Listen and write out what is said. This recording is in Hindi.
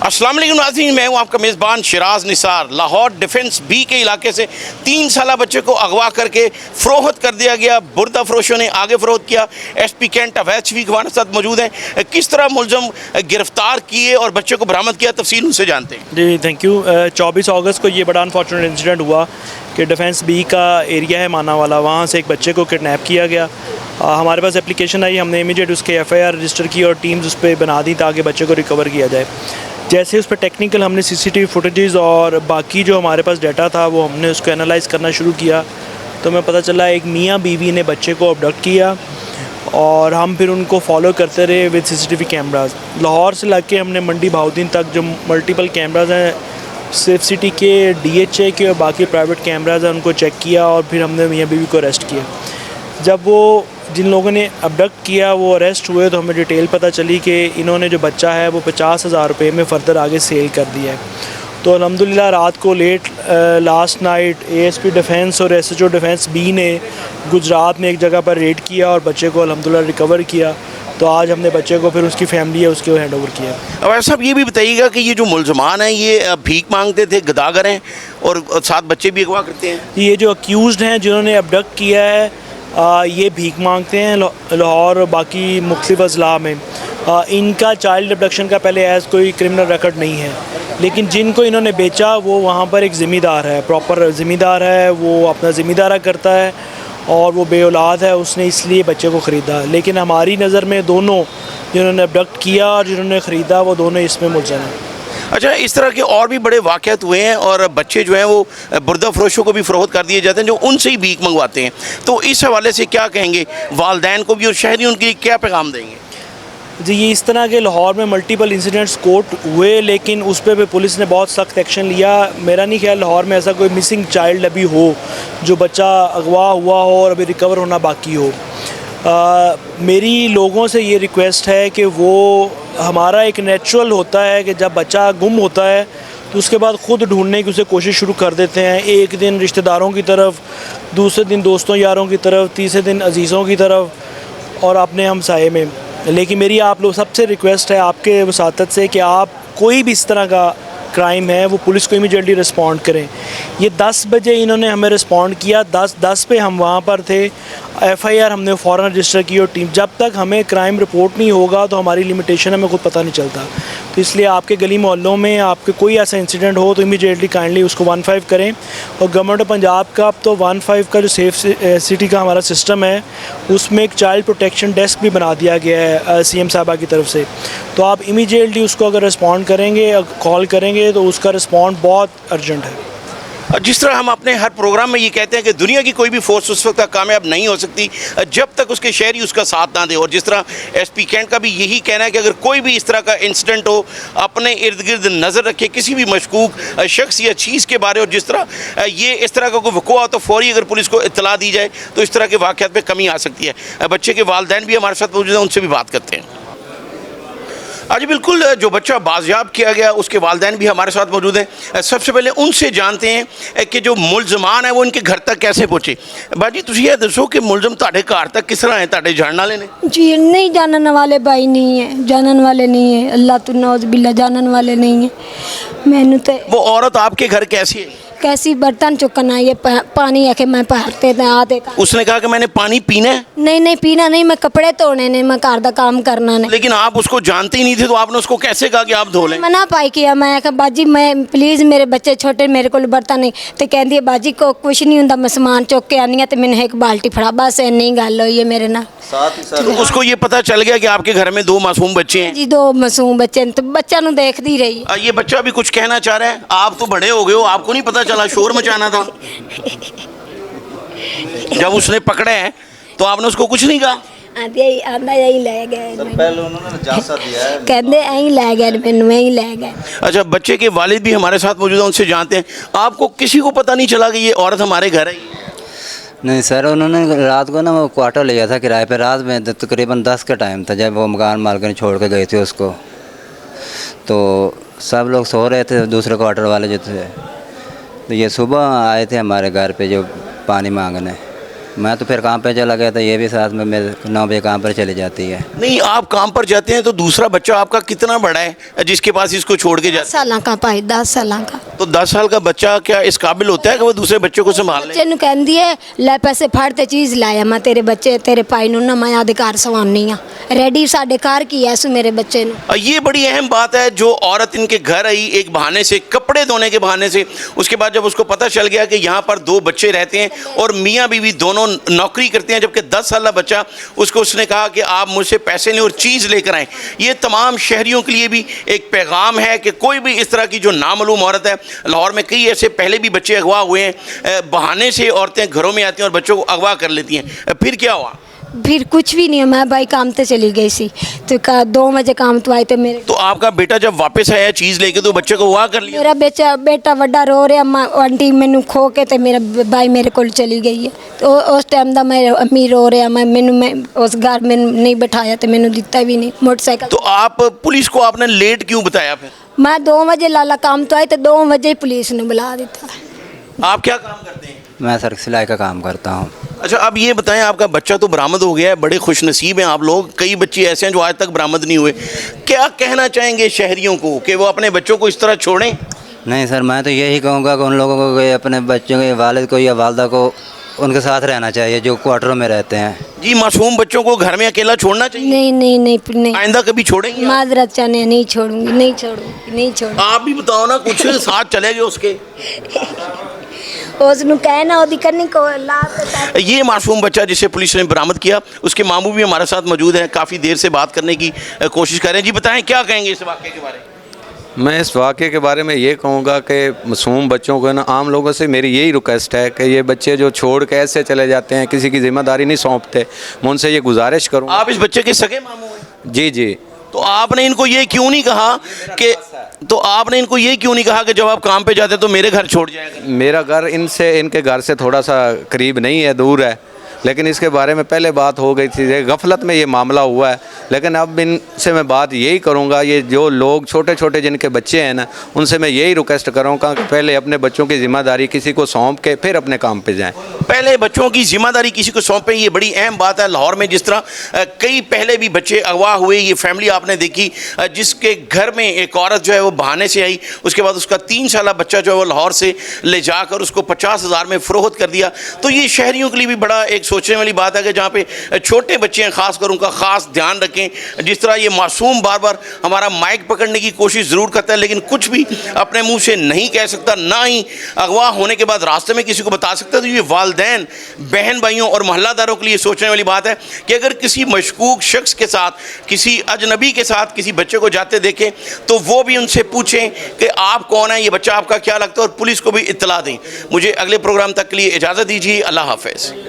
अस्सलाम वालेकुम नाज़रीन, मैं हूँ आपका मेज़बान शिराज निसार। लाहौर डिफेंस बी के इलाके से 3 साला बच्चे को अगवा करके फ़रोख्त कर दिया गया। बुर्दा फरोशों ने आगे फ़रोख्त किया। SP कैंट अवैध शफीक हमारे साथ मौजूद हैं। किस तरह मुलज़म गिरफ़्तार किए और बच्चे को बरामद किया, तफसील उनसे जानते हैं। जी थैंक यू। 24 अगस्त को ये बड़ा अनफॉर्चुनेट इंसिडेंट हुआ कि डिफेंस बी का एरिया है माना वाला, वहाँ से एक बच्चे को किडनैप किया गया। हमारे पास एप्लीकेशन आई, हमने इमीडिएट उसके FIR रजिस्टर की और टीम्स उस पर बना दी ताकि बच्चे को रिकवर किया जाए। जैसे उस पर टेक्निकल हमने CCTV फुटेजेस और बाकी जो हमारे पास डाटा था वो हमने उसको एनालाइज़ करना शुरू किया, तो हमें पता चला एक मियाँ बीवी ने बच्चे को अबडक्ट किया और हम फिर उनको फॉलो करते रहे विद CCTV कैमरास। लाहौर से लाके हमने मंडी बहाउद्दीन तक जो मल्टीपल कैमराज हैं सेफ सिटी के, DHA के और बाकी प्राइवेट कैमराज हैं, उनको चेक किया और फिर हमने मियाँ बीवी को अरेस्ट किया। जब वो जिन लोगों ने अबडक्ट किया वो अरेस्ट हुए तो हमें डिटेल पता चली कि इन्होंने जो बच्चा है वो 50,000 रुपये में फ़र्दर आगे सेल कर दिया है। तो अल्हम्दुलिल्लाह रात को late last night ASP defence और SHO डिफेंस B ने गुजरात में एक जगह पर रेड किया और बच्चे को अल्हम्दुलिल्लाह रिकवर किया। तो आज हमने बच्चे को फिर उसकी फैमिली है उसको हैंड ओवर किया। अब साहब ये भी बताइएगा कि ये जो मुलजमान हैं ये भीख मांगते थे, गदागर हैं और साथ बच्चे भी अगवा करते हैं। ये जो अक्यूज़ड हैं जिन्होंने अबडक्ट किया है ये भीख मांगते हैं लाहौर और बाकी मुख्तलिफ़ अज़ला में। इनका चाइल्ड अबडक्शन का पहले एज़ कोई क्रिमिनल रिकॉर्ड नहीं है, लेकिन जिनको इन्होंने बेचा वो वहाँ पर एक ज़िम्मेदार है, प्रॉपर ज़िम्मेदार है, वो अपना ज़िम्मेदारा करता है और वो बेऔलाद है, उसने इसलिए बच्चे को ख़रीदा। लेकिन हमारी नज़र में दोनों जिन्होंने अबडक्ट किया और जिन्होंने ख़रीदा वो दोनों इसमें मुलज़म हैं। अच्छा, इस तरह के और भी बड़े वाक़यात हुए हैं और बच्चे जो हैं वो बुर्दा फरोशों को भी फ़रोख्त कर दिए जाते हैं जो उनसे ही भीख मंगवाते हैं। तो इस हवाले से क्या कहेंगे, वालिदैन को भी और शहरियों के लिए क्या पैगाम देंगे? जी, ये इस तरह के लाहौर में मल्टीपल इंसिडेंट्स कोट हुए, लेकिन उस पर भी पुलिस ने बहुत सख्त एक्शन लिया। मेरा नहीं ख्याल लाहौर में ऐसा कोई मिसिंग चाइल्ड अभी हो जो बच्चा अगवा हुआ हो और अभी रिकवर होना बाकी हो। मेरी लोगों से ये रिक्वेस्ट है कि वो हमारा एक नेचुरल होता है कि जब बच्चा गुम होता है तो उसके बाद ख़ुद ढूंढने की उसे कोशिश शुरू कर देते हैं। एक दिन रिश्तेदारों की तरफ, दूसरे दिन दोस्तों यारों की तरफ, तीसरे दिन अजीज़ों की तरफ और अपने हमसाये में। लेकिन मेरी आप लोग सबसे रिक्वेस्ट है आपके वसातत से कि आप कोई भी इस तरह का क्राइम है वो पुलिस को इमीडिएटली रिस्पॉन्ड करें। ये 10 बजे इन्होंने हमें रिस्पॉन्ड किया, 10 पे हम वहाँ पर थे। FIR हमने फ़ौरन रजिस्टर की और टीम, जब तक हमें क्राइम रिपोर्ट नहीं होगा तो हमारी लिमिटेशन हमें खुद पता नहीं चलता। तो इसलिए आपके गली मोहल्लों में आपके कोई ऐसा इंसिडेंट हो तो इमीडिएटली काइंडली उसको 15 करें। और गवर्नमेंट ऑफ पंजाब का अब तो 15 का जो सेफ सिटी का हमारा सिस्टम है उसमें एक चाइल्ड प्रोटेक्शन डेस्क भी बना दिया गया है CM साहबा की तरफ से। तो आप इमीडिएटली उसको अगर रिस्पॉन्ड करेंगे, कॉल करेंगे तो उसका रिस्पॉन्ड बहुत अर्जेंट है। जिस तरह हम अपने हर प्रोग्राम में ये कहते हैं कि दुनिया की कोई भी फोर्स उस वक्त तक कामयाब नहीं हो सकती जब तक उसके शहरी उसका साथ ना दे, और जिस तरह SP कैंट का भी यही कहना है कि अगर कोई भी इस तरह का इंसिडेंट हो अपने इर्द गिर्द नज़र रखे किसी भी मशकूक शख्स या चीज़ के बारे, और जिस तरह ये इस तरह का कोई वक़ूआ हो तो फौरी अगर पुलिस को इत्तला दी जाए तो इस तरह के वाक़यात में कमी आ सकती है। बच्चे के वालिदैन भी हमारे साथ मौजूद हैं, उनसे भी बात करते हैं। आज बिल्कुल, जो बच्चा बाजियाब किया गया उसके वालिदैन भी हमारे साथ मौजूद हैं। सबसे पहले उनसे जानते हैं कि जो मुलजमान है वो इनके घर तक कैसे पहुँचे। बाजी तुम ये दसो कि मुलजम ताड़े घर तक किस तरह है, ताड़े जानने वाले ने? जी नहीं, जानने वाले भाई नहीं है, जानने वाले नहीं है, अल्लाह तो नौज बिल्ला जानने वाले नहीं है। मैंने तो वो औरत आपके घर कैसी है? कैसी बर्तन चुकना ये पानी आके मैं पहरते थे आते था। उसने कहा कि मैंने पानी पीना है। नहीं पीना नहीं, मैं कपड़े धोने ने, मैं घर का काम करना ने। लेकिन आप उसको जानते ही नहीं थे तो आपने उसको कैसे कहा कि आप धो लें? मना पाई किया, मैं कहा बाजी मैं प्लीज़ मेरे बच्चे छोटे मेरे को बर्तन नहीं, तो कहती है बाजी को कुछ नहीं होंगे, मैं समान चुक के आनी है तो मैंने एक बाल्टी फड़ा, बस इन्नी गल हुई है मेरे नाल। तो उसको ये पता चल गया कि आपके घर में 2 मासूम बच्चे हैं? जी 2 मासूम बच्चे, तो बच्चा नू देखती रही। ये बच्चा भी कुछ कहना चाह रहा है। आप तो बड़े हो गए हो, आपको नहीं पता चला, शोर मचाना था। जब उसने पकड़े हैं तो आपने उसको कुछ नहीं कहा? आंदा यही ले गए, पहले उन्होंने जासा दिया है, कहते यही ले गए, मैनू यही ले गए। अच्छा, बच्चे के वालिद भी हमारे साथ मौजूद हैं, उनसे जानते हैं। आपको किसी को पता नहीं चला कि ये औरत हमारे घर है? नहीं सर, उन्होंने रात को ना वो क्वार्टर लिया था किराए पे, रात में तकरीबन 10 का टाइम था जब वो मकान मालकिन छोड़ के गए थे उसको। तो सब लोग सो रहे थे, दूसरे क्वार्टर वाले जो थे, तो ये सुबह आए थे हमारे घर पे जो पानी मांगने। मैं तो फिर काम पे चला गया था, ये भी साथ में मेरे 9 बजे काम पर चली जाती है। नहीं, आप काम पर जाते हैं तो दूसरा बच्चा आपका कितना बड़ा है जिसके पास इसको छोड़ के जाते साल का भाई 10 साल का हैं? तो 10 साल का बच्चा क्या इस काबिल होता है कि वो दूसरे बच्चों को संभाल ले? ਬੱਚੇ ਨੂੰ ਕਹਿੰਦੀ ਹੈ ਲੈ ਪੈਸੇ ਫੜ ਤੇ ਚੀਜ਼ ਲਾਇਆ ਮੈਂ ਤੇਰੇ ਬੱਚੇ ਤੇਰੇ ਭਾਈ ਨੂੰ ਨਾ ਮੈਂ ਅਧਿਕਾਰ ਸਵਾਉਣੀ ਆ रेडी साढ़े कार की है सु मेरे बच्चे ने। ये बड़ी अहम बात है, जो औरत इनके घर आई एक बहाने से, कपड़े धोने के बहाने से, उसके बाद जब उसको पता चल गया कि यहाँ पर 2 बच्चे रहते हैं और मियाँ बीवी दोनों नौकरी करते हैं, जबकि 10 साल बच्चा, उसको उसने कहा कि आप मुझसे पैसे लें और चीज़ लेकर आएँ। ये तमाम शहरियों के लिए भी एक पैगाम है कि कोई भी इस तरह की जो नामालूम औरत है, लाहौर में कई ऐसे पहले भी बच्चे अगवा हुए हैं, बहाने से औरतें घरों में आती हैं और बच्चों को अगवा कर लेती हैं। फिर क्या हुआ? फिर कुछ भी नहीं, मैं भाई काम पे चली गई सी तो 2 बजे काम तो आए थे मेरे। तो आपका बेटा जब वापस आया चीज़ लेके तो बच्चे को वाह कर लिया? मेरा बेटा बड़ा रो रहा अम्मा आंटी मैनू खो के ते मेरा भाई मेरे को चली गई है। तो उस टाइम दा मैं अम्मी रो रहा मैं उस घर में नहीं बिठाया तो मैनू दिता भी नहीं मोटरसाइकिल। तो आप पुलिस को आपने लेट क्यों बताया फिर? मैं 2 बजे लाला काम तो आई तो 2 बजे ही पुलिस ने बुला दिता। आप क्या काम करते हैं? मैं सर सिलाई का काम करता हूँ। अच्छा, अब ये बताएं, आपका बच्चा तो बरामद हो गया है, बड़े खुश नसीब हैं आप लोग। कई बच्चे ऐसे हैं जो आज तक बरामद नहीं हुए। क्या कहना चाहेंगे शहरियों को कि वो अपने बच्चों को इस तरह छोड़ें? नहीं सर, मैं तो यही कहूँगा कि उन लोगों को अपने बच्चों के वालिद को या वालदा को उनके साथ रहना चाहिए जो क्वार्टरों में रहते हैं। जी, मासूम बच्चों को घर में अकेला छोड़ना चाहिए? नहीं नहीं नहीं नहीं, आइंदा कभी छोड़ेंगे? माजरत चाहने नहीं छोड़ूंगी, नहीं छोड़ूंगी, नहीं छोड़ूंगी। आप भी बताओ ना, कुछ साथ चले गए उसके। उसनु कहना ओदी करनी को ला। ये मासूम बच्चा जिसे पुलिस ने बरामद किया, उसके मामू भी हमारे साथ मौजूद हैं, काफ़ी देर से बात करने की कोशिश कर रहे हैं। जी बताएं, क्या कहेंगे इस वाक़े के बारे में? मैं इस वाक़े के बारे में ये कहूँगा कि मासूम बच्चों को ना, आम लोगों से मेरी यही रिक्वेस्ट है कि ये बच्चे जो छोड़ के ऐसे चले जाते हैं, किसी की ज़िम्मेदारी नहीं सौंपते, मैं उनसे ये गुजारिश करूँ। आप इस बच्चे के सगे मामू हैं? जी जी। तो आपने इनको ये क्यों नहीं कहा कि जब आप काम पे जाते तो मेरे घर छोड़ जाएगा? मेरा घर इनके घर से थोड़ा सा करीब नहीं है, दूर है, लेकिन इसके बारे में पहले बात हो गई थी, गफलत में ये मामला हुआ है। लेकिन अब इनसे मैं बात यही करूँगा, ये जो लोग छोटे छोटे जिनके बच्चे हैं ना, उनसे मैं यही रिक्वेस्ट करूँगा कि पहले अपने बच्चों की ज़िम्मेदारी किसी को सौंप के फिर अपने काम पे जाएं। पहले बच्चों की ज़िम्मेदारी किसी को सौंपें, ये बड़ी अहम बात है। लाहौर में जिस तरह कई पहले भी बच्चे अगवा हुए, ये फैमिली आपने देखी जिसके घर में एक औरत जो है वो बहाने से आई, उसके बाद उसका 3 साल बच्चा जो है वो लाहौर से ले जाकर उसको 50,000 में फ़रोख्त कर दिया। तो ये शहरियों के लिए भी बड़ा एक सोचने वाली बात है कि जहाँ पे छोटे बच्चे हैं, ख़ासकर उनका ख़ास ध्यान रखें। जिस तरह ये मासूम बार बार हमारा माइक पकड़ने की कोशिश ज़रूर करता है, लेकिन कुछ भी अपने मुंह से नहीं कह सकता, ना ही अगवा होने के बाद रास्ते में किसी को बता सकता। तो ये वालिदैन, बहन भाइयों और मोहल्लादारों के लिए सोचने वाली बात है कि अगर किसी मशकूक शख्स के साथ, किसी अजनबी के साथ किसी बच्चे को जाते देखें तो वो भी उनसे पूछें कि आप कौन है, ये बच्चा आपका क्या लगता है, और पुलिस को भी इत्तला दें। मुझे अगले प्रोग्राम तक के लिए इजाज़त दीजिए। अल्लाह हाफ़िज़।